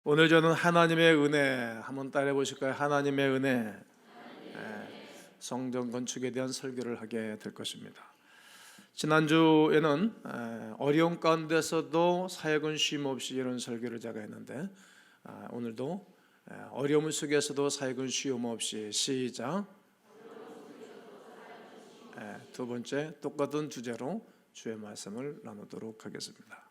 오늘 저는 하나님의 은혜 한번 따라해 보실까요? 하나님의 은혜. 성전 건축에 대한 설교를 하게 될 것입니다. 지난주에는 어려운 가운데서도 사역은 쉼 없이 이런 설교를 제가 했는데, 오늘도 어려움 속에서도 사역은 쉼 없이 시작. 두 번째 똑같은 주제로 주의 말씀을 나누도록 하겠습니다.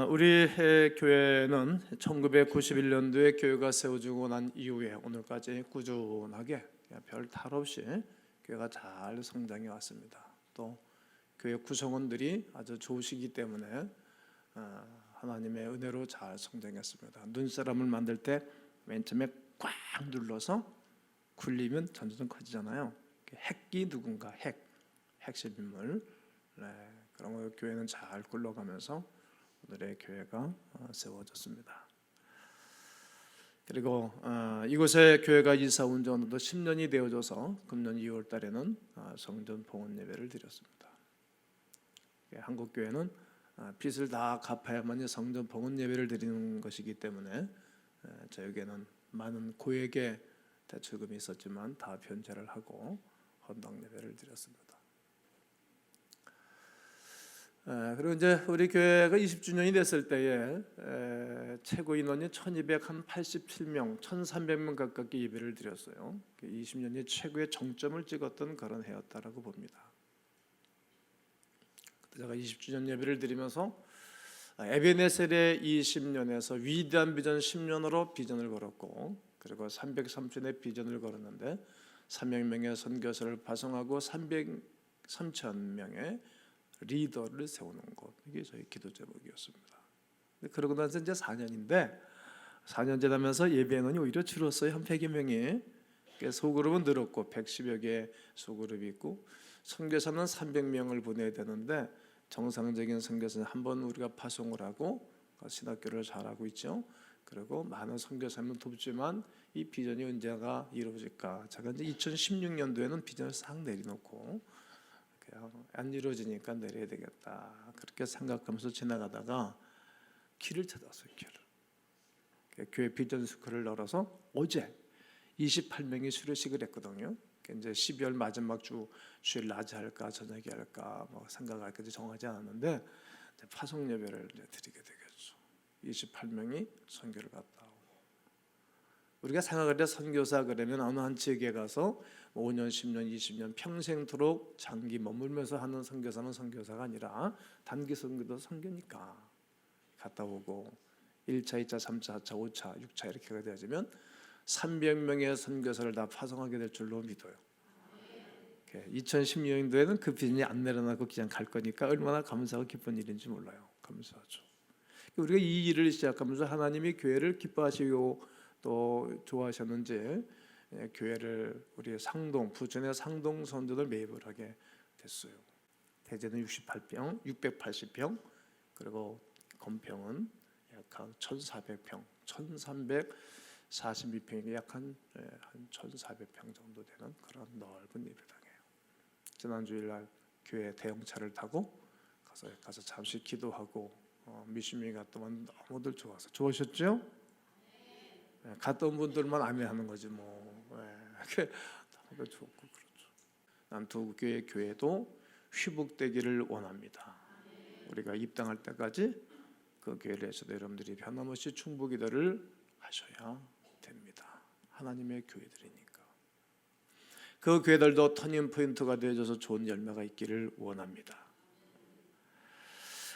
우리 교회는 1991년도에 교회가 세워지고 난 이후에 오늘까지 꾸준하게 별 탈 없이 교회가 잘 성장해 왔습니다. 또 교회 구성원들이 아주 좋으시기 때문에 하나님의 은혜로 잘 성장했습니다. 눈사람을 만들 때 맨 처음에 꽉 눌러서 굴리면 점점 커지잖아요. 핵기 누군가 핵심인물. 그런 거 교회는 잘 굴러가면서 오늘의 교회가 세워졌습니다. 그리고 이곳에 교회가 이사 온 지 어느덧 10년이 되어져서 금년 2월 달에는 성전 봉헌 예배를 드렸습니다. 한국 교회는 빚을 다 갚아야만 성전 봉헌 예배를 드리는 것이기 때문에 저에게는 많은 고액의 대출금이 있었지만 다 변제를 하고 헌당 예배를 드렸습니다. 그리고 이제 우리 교회가 20주년이 됐을 때에 최고 인원이 1287명, 1300명 가깝게 예배를 드렸어요. 20년이 최고의 정점을 찍었던 그런 해였다라고 봅니다. 제가 20주년 예배를 드리면서 에베네셀의 20년에서 위대한 비전 10년으로 비전을 걸었고, 그리고 303촌의 비전을 걸었는데 300명의 선교사를 파송하고 3,000명의 리더를 세우는 것, 이게 저희 기도 제목이었습니다. 그러고 나서 이제 4년인데 4년 지나면서 예배 인원이 오히려 줄었어요. 한 100여 명이. 소그룹은 늘었고 110여 개의 소그룹이 있고, 선교사는 300명을 보내야 되는데 정상적인 선교사는 한번 우리가 파송을 하고 신학교를 잘하고 있죠. 그리고 많은 선교사님을 돕지만 이 비전이 언제가 이루어질까? 제가 이제 2016년도에는 비전을 싹 내려놓고 안 이루어지니까 내려야 되겠다, 그렇게 생각하면서 지나가다가 길을 찾았어요. 길을. 교회 비전 스쿨을 열어서 어제 28명이 수료식을 했거든요. 이제 12월 마지막 주 주일 낮에 할까 저녁에 할까 뭐 생각할까 정하지 않았는데 파송 예배를 드리게 되겠죠. 28명이 선교를 갔다 오고, 우리가 생각할 때 선교사 그러면 어느 한 지역에 가서 5년, 10년, 20년 평생토록 장기 머물면서 하는 선교사는 선교사가 아니라 단기 선교도 선교니까 갔다 오고 1차, 2차, 3차, 4차, 5차, 6차 이렇게 되어지면 300명의 선교사를 다 파송하게 될 줄로 믿어요. 2016년도에는 그 비전이 안 내려나고 그냥 갈 거니까 얼마나 감사하고 기쁜 일인지 몰라요. 감사하죠. 우리가 이 일을 시작하면서 하나님이 교회를 기뻐하시고 또 좋아하셨는지 교회를 우리 상동, 부천의 상동 선교를 매입을 하게 됐어요. 대제는 68평, 680평, 그리고 건평은 약 한 1,400평, 1,342평이 약 한 1,400평 정도 되는 그런 넓은 예배당이에요. 지난 주일날 교회 대형차를 타고 가서 잠시 기도하고 미신이 갔다 온 너무들 좋으셨죠? 갔다 온 분들만 아멘하는 거지 뭐. 너무 좋고 그렇죠. 난 두 교회 교회도 회복되기를 원합니다. 우리가 입당할 때까지 그 교회를 해서도 여러분들이 변함없이 충부 기도를 하셔야 됩니다. 하나님의 교회들이니까. 그 교회들도 터닝 포인트가 되어져서 좋은 열매가 있기를 원합니다.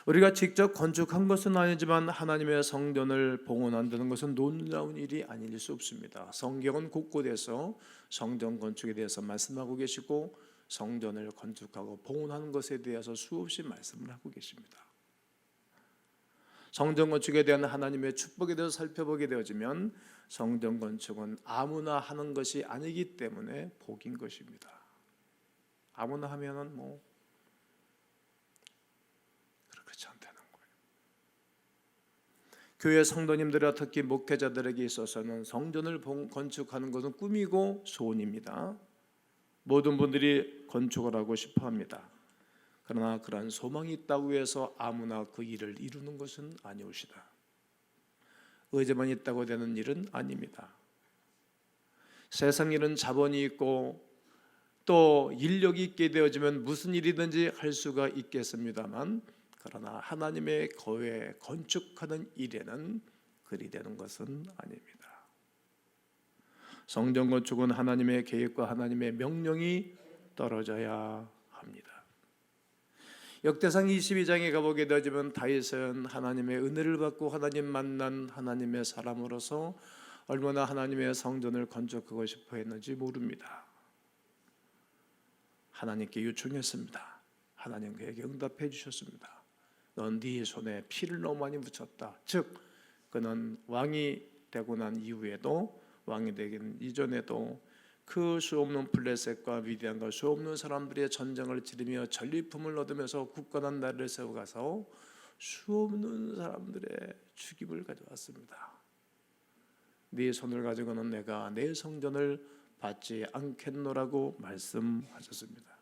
우리가 직접 건축한 것은 아니지만 하나님의 성전을 봉헌한다는 것은 놀라운 일이 아닐 수 없습니다. 성경은 곳곳에서 성전 건축에 대해서 말씀하고 계시고 성전을 건축하고 봉헌하는 것에 대해서 수없이 말씀을 하고 계십니다. 성전 건축에 대한 하나님의 축복에 대해서 살펴보게 되어지면 성전 건축은 아무나 하는 것이 아니기 때문에 복인 것입니다. 아무나 하면은 뭐 그렇지 않다는 거예요. 교회 성도님들과 특히 목회자들에게 있어서는 성전을 건축하는 것은 꿈이고 소원입니다. 모든 분들이 건축을 하고 싶어합니다. 그러나 그러한 소망이 있다고 해서 아무나 그 일을 이루는 것은 아니오시다. 의지만 있다고 되는 일은 아닙니다. 세상 일은 자본이 있고 또 인력이 있게 되어지면 무슨 일이든지 할 수가 있겠습니다만, 그러나 하나님의 교회 건축하는 일에는 그리 되는 것은 아닙니다. 성전 건축은 하나님의 계획과 하나님의 명령이 떨어져야 합니다. 역대상 22장에 가보게 되어지면 다윗은 하나님의 은혜를 받고 하나님 만난 하나님의 사람으로서 얼마나 하나님의 성전을 건축하고 싶어 했는지 모릅니다. 하나님께 요청했습니다. 하나님 그에게 응답해 주셨습니다. 넌 네 손에 피를 너무 많이 묻혔다. 즉 그는 왕이 되고 난 이후에도, 왕이 되긴 이전에도 그 수없는 블레셋과 미디안과 수없는 사람들의 전쟁을 치르며 전리품을 얻으면서 굳건한 나라를 세워가서 수없는 사람들의 죽임을 가져왔습니다. 네 손을 가지고는 내가 내 성전을 받지 않겠노라고 말씀하셨습니다.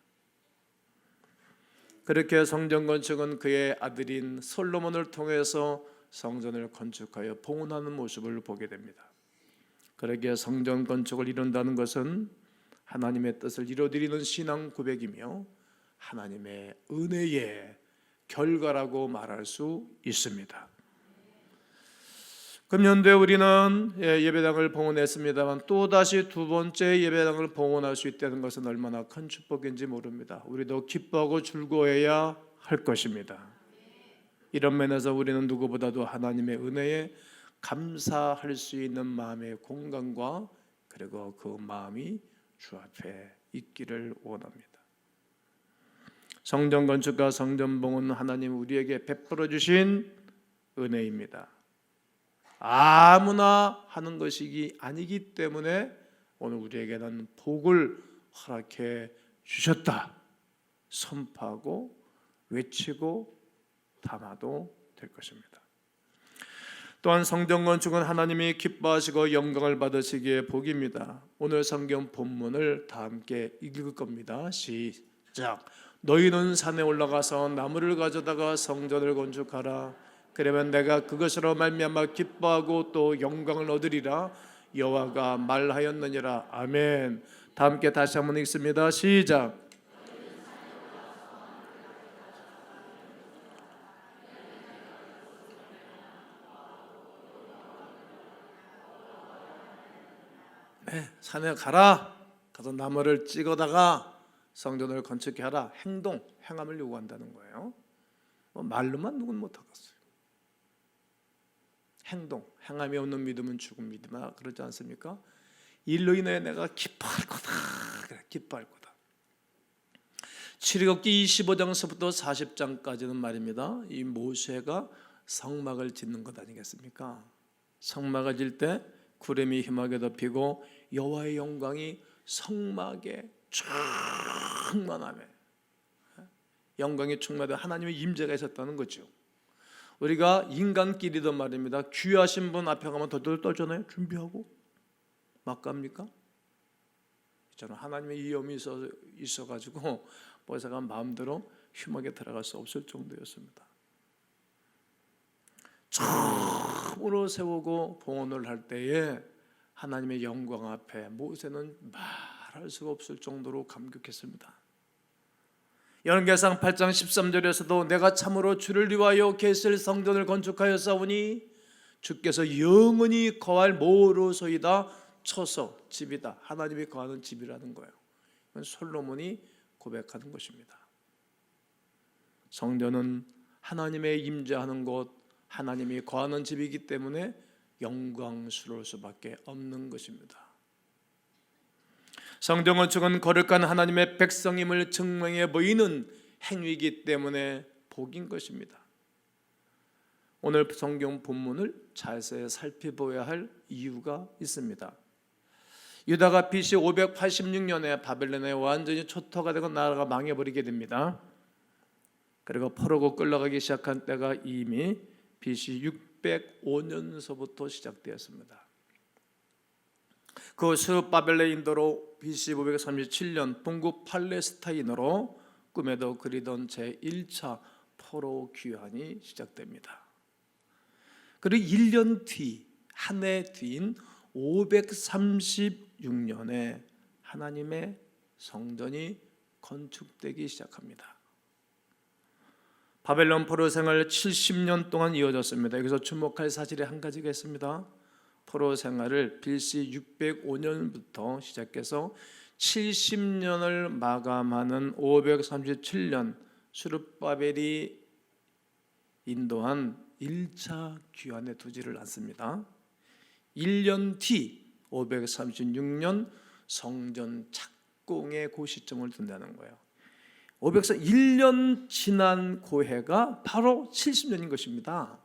그렇게 성전 건축은 그의 아들인 솔로몬을 통해서 성전을 건축하여 봉헌하는 모습을 보게 됩니다. 그러기에 성전 건축을 이룬다는 것은 하나님의 뜻을 이루어드리는 신앙 고백이며 하나님의 은혜의 결과라고 말할 수 있습니다. 금년도에 우리는 예배당을 봉헌했습니다만 또다시 두 번째 예배당을 봉헌할 수 있다는 것은 얼마나 큰 축복인지 모릅니다. 우리도 기뻐하고 즐거워해야 할 것입니다. 이런 면에서 우리는 누구보다도 하나님의 은혜에 감사할 수 있는 마음의 공간과 그리고 그 마음이 주 앞에 있기를 원합니다. 성전 건축과 성전 봉헌은 하나님 우리에게 베풀어 주신 은혜입니다. 아무나 하는 것이 아니기 때문에 오늘 우리에게는 복을 허락해 주셨다 선포하고 외치고 담아도 될 것입니다. 또한 성전 건축은 하나님이 기뻐하시고 영광을 받으시기에 복입니다. 오늘 성경 본문을 다 함께 읽을 겁니다. 시작. 너희는 산에 올라가서 나무를 가져다가 성전을 건축하라. 그러면 내가 그것으로 말미암아 기뻐하고 또 영광을 얻으리라. 여호와가 말하였느니라. 아멘. 다 함께 다시 한번 읽습니다. 시작. 네, 산에 가라. 가서 나무를 찍어다가 성전을 건축해 하라. 행함을 요구한다는 거예요. 말로만 누군 못하겠어요. 행함이 없는 믿음은 죽은 믿음이다. 그렇지 않습니까? 일로 인해 내가 기뻐할 거다. 그래, 기뻐할 거다. 출애굽기 25장서부터 40장까지는 말입니다. 이 모세가 성막을 짓는 것 아니겠습니까? 성막을 짓을 때 구름이 희망에 덮이고 여호와의 영광이 성막에 충만하며 영광이 충만하며 하나님의 임재가 있었다는 거죠. 우리가 인간끼리도 말입니다. 귀하신 분 앞에 가면 덜덜 떨잖아요. 준비하고 막 갑니까? 저는 하나님의 위엄이 있어가지고 모세가 마음대로 휘막에 들어갈 수 없을 정도였습니다. 처음으로 세우고 봉헌을 할 때에 하나님의 영광 앞에 모세는 말할 수가 없을 정도로 감격했습니다. 열왕기상 8장 13절에서도 내가 참으로 주를 위하여 계실 성전을 건축하였사오니 주께서 영원히 거할 모로소이다. 쳐서 집이다. 하나님이 거하는 집이라는 거예요. 이건 솔로몬이 고백하는 것입니다. 성전은 하나님의 임재하는 곳, 하나님이 거하는 집이기 때문에 영광스러울 수밖에 없는 것입니다. 성전 건축은 거룩한 하나님의 백성임을 증명해 보이는 행위이기 때문에 복인 것입니다. 오늘 성경 본문을 자세히 살펴봐야 할 이유가 있습니다. 유다가 BC 586년에 바벨론에 완전히 초토가 되고 나라가 망해버리게 됩니다. 그리고 포로로 끌려가기 시작한 때가 이미 BC 605년서부터 시작되었습니다. 그 스룹바벨의 인도로 BC 537년 동국 팔레스타인으로 꿈에도 그리던 제1차 포로 귀환이 시작됩니다. 그리고 1년 뒤 한 해 뒤인 536년에 하나님의 성전이 건축되기 시작합니다. 바벨론 포로 생활 70년 동안 이어졌습니다. 여기서 주목할 사실이 한 가지가 있습니다. 포로 생활을 BC 605년부터 시작해서 70년을 마감하는 537년 수르바벨이 인도한 1차 귀환의 두지를 않습니다. 1년 뒤 536년 성전 착공의 그 시점을 둔다는 거예요. 501년 지난 고해가 바로 70년인 것입니다.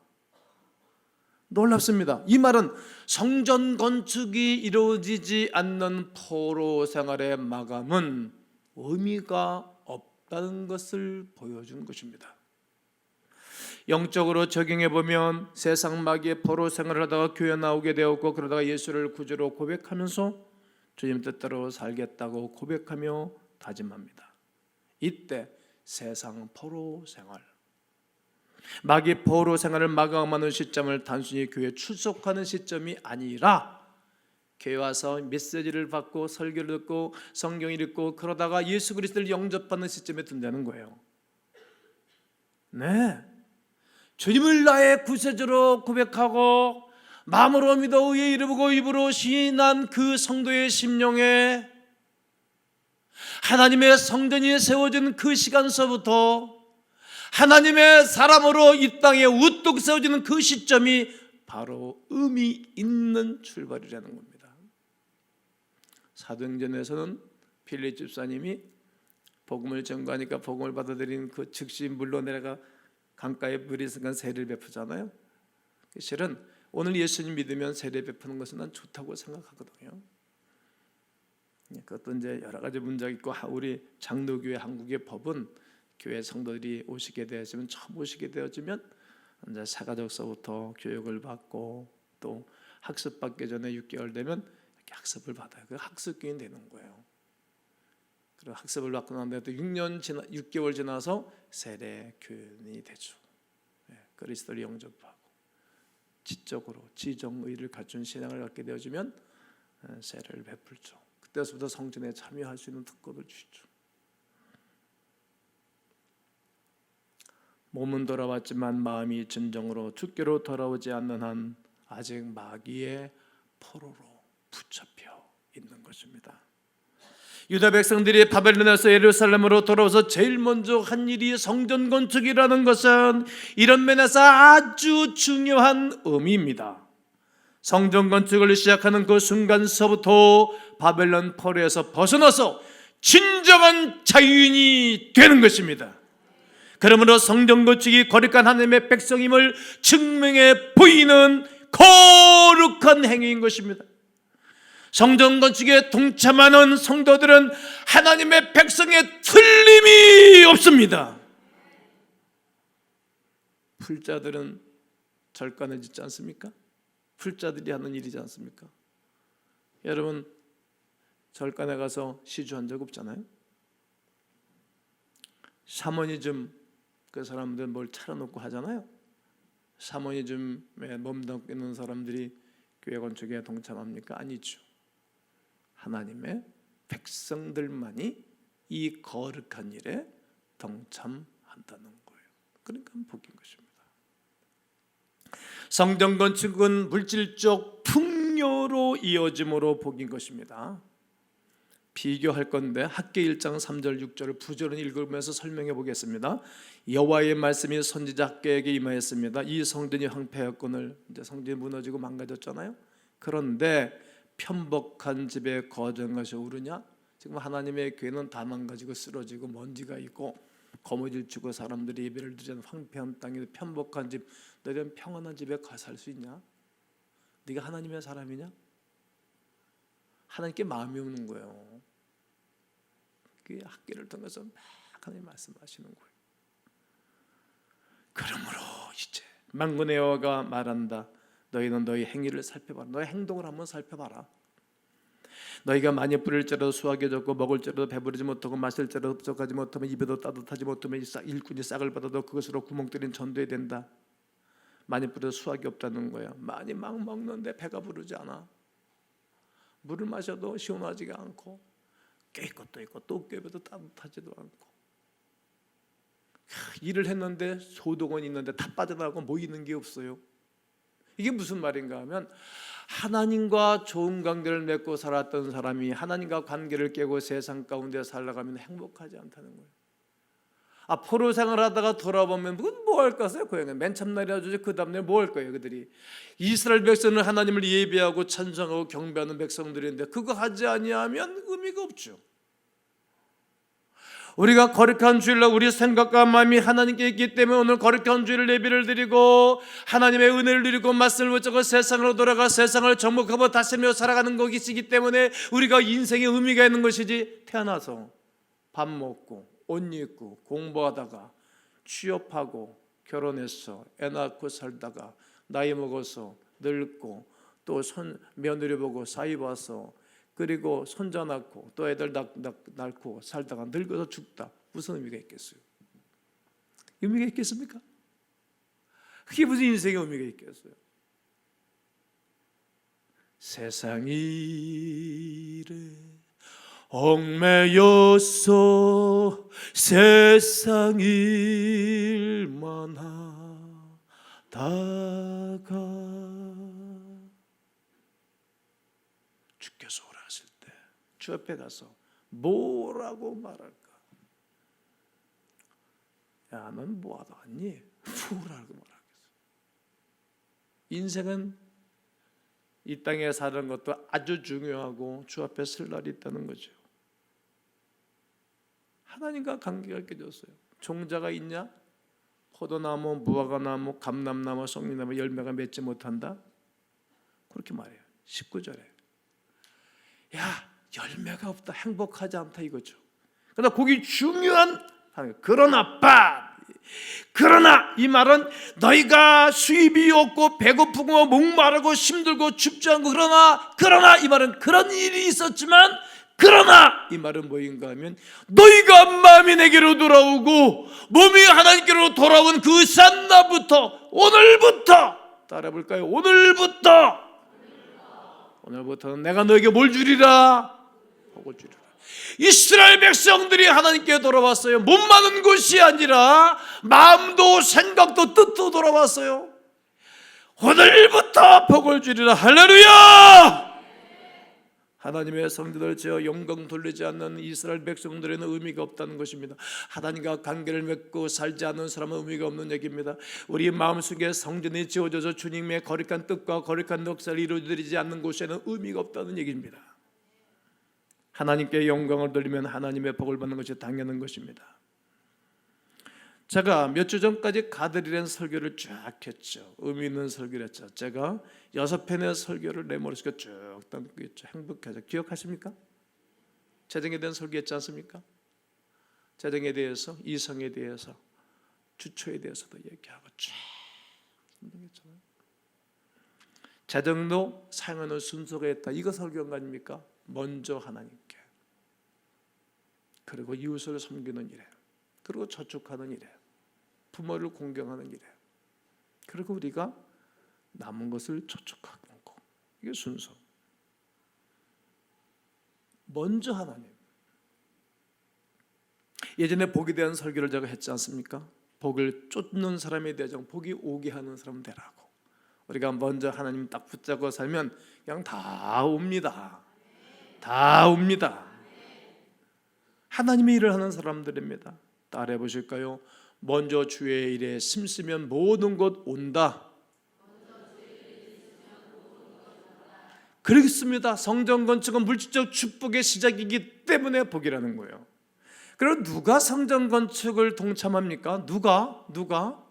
놀랍습니다. 이 말은 성전 건축이 이루어지지 않는 포로 생활의 마감은 의미가 없다는 것을 보여준 것입니다. 영적으로 적용해 보면 세상 마귀의 포로 생활을 하다가 교회 나오게 되었고, 그러다가 예수를 구주로 고백하면서 주님 뜻대로 살겠다고 고백하며 다짐합니다. 이때 세상 포로 생활, 마귀 포로 생활을 마감하는 시점을 단순히 교회에 출석하는 시점이 아니라 교회 와서 메시지를 받고 설교를 듣고 성경을 읽고 그러다가 예수 그리스도를 영접하는 시점에 든다는 거예요. 네, 주님을 나의 구세주로 고백하고 마음으로 믿어 의에 이르고 입으로 시인한 그 성도의 심령에 하나님의 성전이 세워진 그 시간서부터 하나님의 사람으로 이 땅에 우뚝 세워지는 그 시점이 바로 의미 있는 출발이라는 겁니다. 사도행전에서는 빌립 집사님이 복음을 전가하니까 복음을 받아들인 그 즉시 물로 내려가 강가에 물이 있으니까 세례를 베푸잖아요. 실은 오늘 예수님 믿으면 세례 베푸는 것은 난 좋다고 생각하거든요. 그것도 이제 여러 가지 문제가 있고, 우리 장로교회 한국의 법은 교회 성도들이 오시게 되어지면, 처음 오시게 되어지면 이제 사가족서부터 교육을 받고 또 학습 받기 전에 6개월 되면 이렇게 학습을 받아요. 그 학습교인 되는 거예요. 그리고 학습을 받고 난 뒤에 또 6개월 지나서 세례 교인이 되죠. 그리스도를 영접하고 지적으로 지정의를 갖춘 신앙을 갖게 되어지면 세례를 베풀죠. 그때부터 성전에 참여할 수 있는 특권을 주시죠. 몸은 돌아왔지만 마음이 진정으로 주께로 돌아오지 않는 한 아직 마귀의 포로로 붙잡혀 있는 것입니다. 유다 백성들이 바벨론에서 예루살렘으로 돌아와서 제일 먼저 한 일이 성전 건축이라는 것은 이런 면에서 아주 중요한 의미입니다. 성전 건축을 시작하는 그 순간서부터 바벨론 포로에서 벗어나서 진정한 자유인이 되는 것입니다. 그러므로 성전 건축이 거룩한 하나님의 백성임을 증명해 보이는 거룩한 행위인 것입니다. 성전 건축에 동참하는 성도들은 하나님의 백성의 틀림이 없습니다. 풀자들은 절간을 짓지 않습니까? 풀자들이 하는 일이지 않습니까? 여러분, 절간에 가서 시주한 적 없잖아요. 샤머니즘, 그 사람들 뭘 차려놓고 하잖아요. 샤머니즘에 몸담고 있는 사람들이 교회 건축에 동참합니까? 아니죠. 하나님의 백성들만이 이 거룩한 일에 동참한다는 거예요. 그러니까 복인 것입니다. 성전 건축은 물질적 풍요로 이어짐으로 복인 것입니다. 비교할 건데 학계 1장 3절 6절을 부절은 읽으면서 설명해 보겠습니다. 여호와의 말씀이 선지자 학계에게 임하였습니다. 이 성전이 황폐하였거늘, 이제 성전이 무너지고 망가졌잖아요. 그런데 편복한 집에 거저한 것이 오르냐? 지금 하나님의 교회는 다 망가지고 쓰러지고 먼지가 있고 거무줄 주고 사람들이 예배를 드리지 않는 황폐한 땅에 편복한 집, 너희는 평안한 집에 가 살 수 있냐? 네가 하나님의 사람이냐? 하나님께 마음이 없는 거예요. 그 학계를 통해서 막 하나님 말씀하시는 거예요. 그러므로 이제 만군의 여호와가 말한다. 너희는 너희 행위를 살펴봐라. 너희 행동을 한번 살펴봐라. 너희가 많이 뿌릴지라도 수확이 적고 먹을지라도 배부르지 못하고 마실지라도 흡족하지 못하면 입에도 따뜻하지 못하면 일꾼이 싹을 받아도 그것으로 구멍 뚫린 전도해야 된다. 많이 뿌려도 수확이 없다는 거야. 많이 막 먹는데 배가 부르지 않아. 물을 마셔도 시원하지가 않고, 깰 것도 있고 또 깨봐도 따뜻하지도 않고, 일을 했는데 소득은 있는데 다 빠져나가고 뭐 있는 게 없어요. 이게 무슨 말인가 하면, 하나님과 좋은 관계를 맺고 살았던 사람이 하나님과 관계를 깨고 세상 가운데 살아가면 행복하지 않다는 거예요. 포로 생활하다가 돌아보면 뭐 할 것이에요? 고향에 맨 참날이라 주지 그 다음날 뭐 할 거예요? 그들이 이스라엘 백성은 하나님을 예배하고 찬송하고 경배하는 백성들인데 그거 하지 아니하면 의미가 없죠. 우리가 거룩한 주일날 우리 생각과 마음이 하나님께 있기 때문에 오늘 거룩한 주일 예배를 드리고 하나님의 은혜를 누리고 말씀을 붙잡고 세상으로 돌아가 세상을 정복하고 다스리며 살아가는 것이기 때문에 우리가 인생에 의미가 있는 것이지, 태어나서 밥 먹고 옷 입고 공부하다가 취업하고 결혼해서 애 낳고 살다가 나이 먹어서 늙고 또 며느리 보고 사위 봐서 그리고 손자 낳고 또 애들 낳고 살다가 늙어서 죽다. 무슨 의미가 있겠어요? 의미가 있겠습니까? 그게 무슨 인생의 의미가 있겠어요? 세상 일에 얽매여서 세상 일만 하다가 주께서 오라 하실 때 주 앞에 가서 뭐라고 말할까? 야, 넌 뭐하다 왔니? 뭐라고 말하겠어? 인생은 이 땅에 사는 것도 아주 중요하고 주 앞에 설 날이 있다는 거죠. 하나님과 관계가 깨졌어요. 종자가 있냐? 포도나무, 무화과나무, 감람나무, 송이나무 열매가 맺지 못한다? 그렇게 말해요. 19절에 야, 열매가 없다, 행복하지 않다 이거죠. 그러나 거기 중요한 그러나 이 말은 너희가 수입이 없고 배고프고 목마르고 힘들고 춥지 않고 그러나 이 말은 그런 일이 있었지만, 그러나 이 말은 뭐인가 하면 너희가 마음이 내게로 돌아오고 몸이 하나님께로 돌아온 그 삿날부터, 오늘부터 따라해볼까요? 오늘부터는 내가 너에게 뭘 주리라? 복을 주리라. 이스라엘 백성들이 하나님께 돌아왔어요. 몸만은 것이 아니라 마음도 생각도 뜻도 돌아왔어요. 오늘부터 복을 주리라. 할렐루야! 하나님의 성전을 지어 영광 돌리지 않는 이스라엘 백성들에는 의미가 없다는 것입니다. 하나님과 관계를 맺고 살지 않는 사람은 의미가 없는 얘기입니다. 우리 마음속에 성전이 지어져서 주님의 거룩한 뜻과 거룩한 역사를 이루어지지 않는 곳에는 의미가 없다는 얘기입니다. 하나님께 영광을 돌리면 하나님의 복을 받는 것이 당연한 것입니다. 제가 몇 주 전까지 가드리라는 설교를 쫙 했죠. 의미 있는 설교를 했죠. 제가 6편의 설교를 내 머릿속에 쭉 담고 있죠. 행복하죠. 기억하십니까? 재정에 대한 설교했지 않습니까? 재정에 대해서, 이성에 대해서, 주초에 대해서도 얘기하고 쫙 했잖아요. 재정도 사용하는 순서가 있다. 이거 설교한 거 아닙니까? 먼저 하나님께, 그리고 이웃을 섬기는 일에, 그리고 저축하는 일에, 부모를 공경하는 일에, 그리고 우리가 남은 것을 저축하는 거. 이게 순서. 먼저 하나님. 예전에 복에 대한 설교를 제가 했지 않습니까? 복을 쫓는 사람에 대해 복이 오게 하는 사람 되라고. 우리가 먼저 하나님 딱 붙잡고 살면 그냥 다 옵니다. 다 옵니다. 하나님의 일을 하는 사람들입니다. 따라해 보실까요? 먼저 주의 일에 힘쓰면 모든 것 온다. 그렇습니다. 성전 건축은 물질적 축복의 시작이기 때문에 복이라는 거예요. 그럼 누가 성전 건축을 동참합니까? 누가?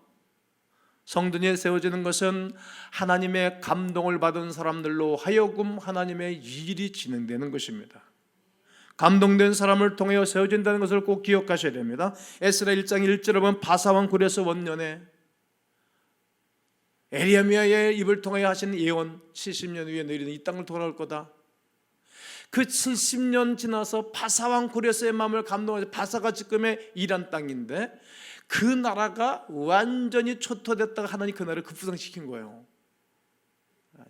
성전이 세워지는 것은 하나님의 감동을 받은 사람들로 하여금 하나님의 일이 진행되는 것입니다. 감동된 사람을 통하여 세워진다는 것을 꼭 기억하셔야 됩니다. 에스라 1장 1절에 보면 바사왕 고레스 원년에 에레미야의 입을 통하여 하신 예언, 70년 후에 너희는 이 땅을 돌아올 거다. 그 70년 지나서 바사왕 고레스의 마음을 감동하셔서, 바사가 지금의 이란 땅인데 그 나라가 완전히 초토됐다가 하나님 그 나라를 급부상시킨 거예요.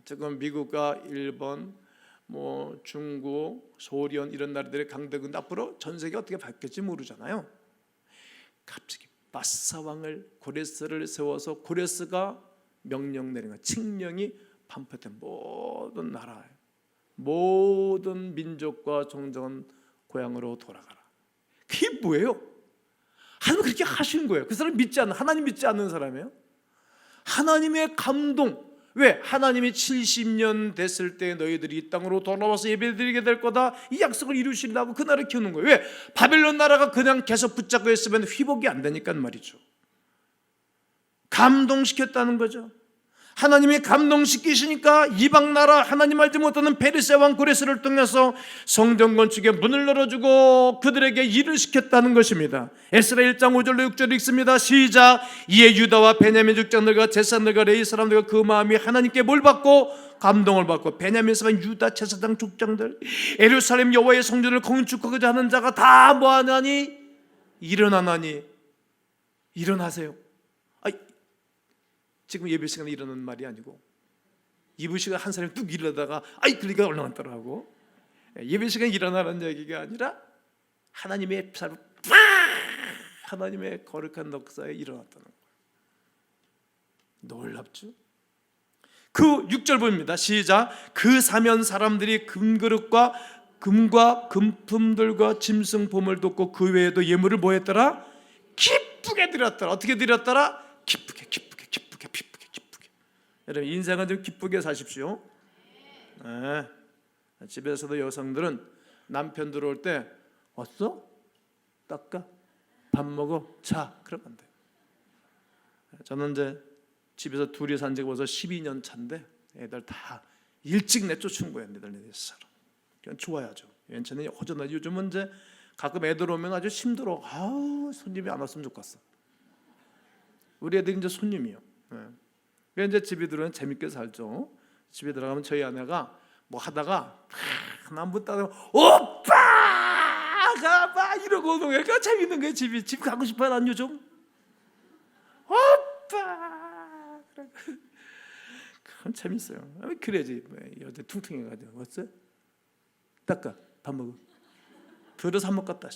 지금 미국과 일본, 중국, 소련 이런 나라들의 강대국인데 앞으로 전 세계 어떻게 바뀔지 모르잖아요. 갑자기 바사 왕을 고레스를 세워서 고레스가 명령 내린 거예요. 칙령이 반포된 모든 나라, 모든 민족과 종족은 고향으로 돌아가라. 그게 뭐예요? 하나님 그렇게 하신 거예요. 그 사람 믿지 않는, 하나님 믿지 않는 사람이에요. 하나님의 감동. 왜? 하나님이 70년 됐을 때 너희들이 이 땅으로 돌아와서 예배드리게 될 거다, 이 약속을 이루시려고 그 나라를 키우는 거예요. 왜? 바벨론 나라가 그냥 계속 붙잡고 있으면 회복이 안 되니까 말이죠. 감동시켰다는 거죠. 하나님이 감동시키시니까 이방 나라, 하나님 알지 못하는 페르시아 왕 고레스를 통해서 성전 건축에 문을 열어주고 그들에게 일을 시켰다는 것입니다. 에스라 1장 5절로 6절을 읽습니다. 시작. 이에 유다와 베냐민 족장들과 제사장들과 레위 사람들과 그 마음이 하나님께 뭘 받고? 감동을 받고, 베냐민 사람, 유다 제사장 족장들, 예루살렘 여호와의 성전을 건축하고자 하는 자가 다 뭐하나니? 일어나나니. 일어나세요. 지금 예배 시간에 일어나는 말이 아니고, 예배 시간에 한 사람이 뚝 일어나다가 그러니까 올라갔더라고. 예배 시간에 일어나는 얘기가 아니라 하나님의 삶을 하나님의 거룩한 역사에 일어났다는 거예요. 놀랍죠? 그 6절 봅니다. 시작. 그 사면 사람들이 금그릇과 금과 금품들과 짐승 보물 돕고 그 외에도 예물을 뭐 했더라? 기쁘게 드렸더라. 어떻게 드렸더라? 기쁘게. 여러분, 인생은 좀 기쁘게 사십시오. 네. 집에서도 여성들은 남편 들어올 때 왔어? 닦아? 밥 먹어? 자, 그러면 안 돼요. 저는 이제 집에서 둘이 산 지 벌써 12년 차인데 애들 다 일찍 내쫓은 거예요. 애들 내서 그냥 좋아야죠. 괜찮아요. 허전하지. 요즘은 이제 가끔 애들 오면 아주 힘들어. 손님이 안 왔으면 좋겠어. 우리 애들이 이제 손님이요. 네. 이제 집에 들어오면 재밌게 살죠. 집에 들어가면 저희 아내가 뭐 하다가 나무 따다가 오빠가 막 이러고 오는 거니까 재밌는 거예요. 집 가고 싶어요. 난 요즘 오빠 그건 재밌어요. 그래야지. 여자 퉁퉁해가지고 어째? 닦아 밥 먹어. 들어서 한 번 갔다.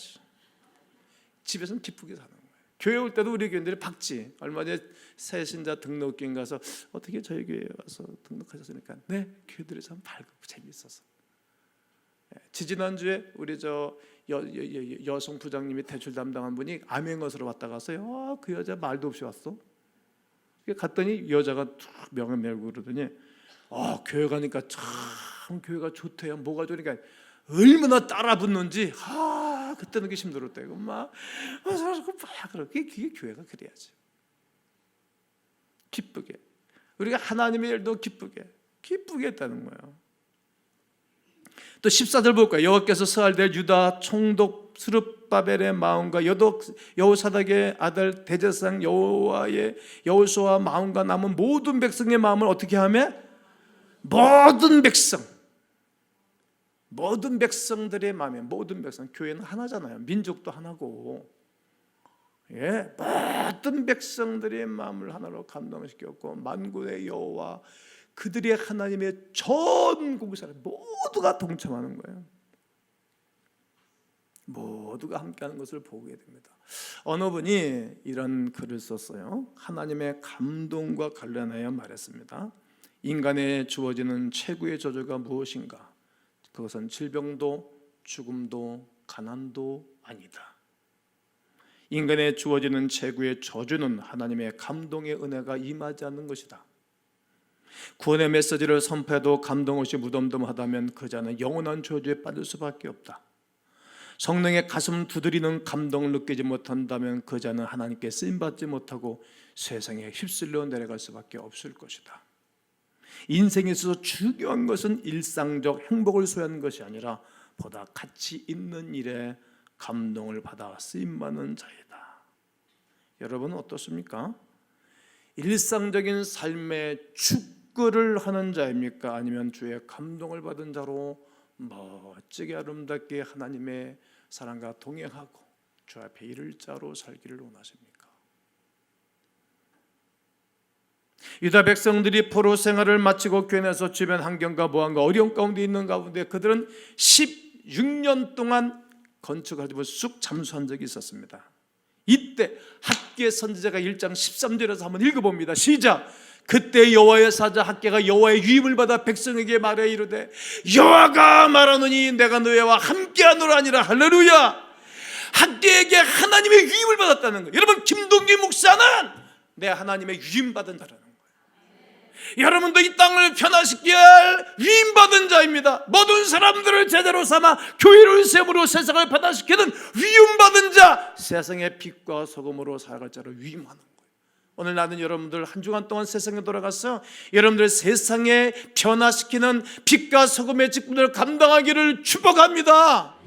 집에서는 기쁘게 사는 거예요. 교회 올 때도 우리 교인들이 박지. 얼마 전에 새신자 등록기행 가서 어떻게 저희 교회에 와서 등록하셨으니까 네, 교회들이 참 밝고 재미있어서. 지지난주에 우리 여성 부장님이 대출 담당한 분이 암행어서로 왔다 갔어요. 그 여자 말도 없이 왔어. 갔더니 여자가 명함 메고 그러더니 교회 가니까 참 교회가 좋대요. 뭐가 좋으니까 얼마나 따라 붙는지 그때는 그게 힘들었대요. 그게 교회가 그래야지. 기쁘게, 우리가 하나님의 일도 기쁘게 했다는 거예요. 또 14절 볼까요? 여호와께서 스알될 유다 총독 스룹바벨의 마음과 여호사닥의 아들 대제사장 여호수아의 마음과 남은 모든 백성의 마음을 어떻게 하며? 모든 백성들의 마음에, 모든 백성, 교회는 하나잖아요. 민족도 하나고, 모든 백성들의 마음을 하나로 감동시켰고, 만군의 여호와 그들의 하나님의 전국 사람 모두가 동참하는 거예요. 모두가 함께하는 것을 보게 됩니다. 어느 분이 이런 글을 썼어요. 하나님의 감동과 관련하여 말했습니다. 인간에 주어지는 최고의 저주가 무엇인가? 그것은 질병도 죽음도 가난도 아니다. 인간에 주어지는 최고의 저주는 하나님의 감동의 은혜가 임하지 않는 것이다. 구원의 메시지를 선포해도 감동 없이 무덤덤하다면 그 자는 영원한 저주에 빠질 수밖에 없다. 성령의 가슴 두드리는 감동을 느끼지 못한다면 그 자는 하나님께 쓰임받지 못하고 세상에 휩쓸려 내려갈 수밖에 없을 것이다. 인생에 있어서 중요한 것은 일상적 행복을 소유하는 것이 아니라 보다 가치 있는 일에 감동을 받아 쓰임받는 자이다. 여러분은 어떻습니까? 일상적인 삶의 축구를 하는 자입니까? 아니면 주의 감동을 받은 자로 멋지게 아름답게 하나님의 사랑과 동행하고 주 앞에 이를 자로 살기를 원하십니까? 유다 백성들이 포로 생활을 마치고 교회에서 주변 환경과 모함과 어려움 가운데 있는 가운데 그들은 16년 동안 건축하지 쑥 잠수한 적이 있었습니다. 이때 학개 선지자가 1장 13절에서 한번 읽어봅니다. 시작. 그때 여호와의 사자 학개가 여호와의 유임을 받아 백성에게 말해 이르되 여호와가 말하노니 내가 너희와 함께하노라 하니라. 할렐루야. 학개에게 하나님의 유임을 받았다는 거예요. 여러분, 김동기 목사는 내 하나님의 유임받은 자라는 거예요. 여러분도 이 땅을 변화시킬 위임받은 자입니다. 모든 사람들을 제대로 삼아 교회를 세움으로 세상을 변화시키는 위임받은 자, 세상의 빛과 소금으로 살아갈 자를 위임하는 거예요. 오늘 나는 여러분들 한 주간 동안 세상에 돌아가서 여러분들 세상에 변화시키는 빛과 소금의 직분을 감당하기를 축복합니다.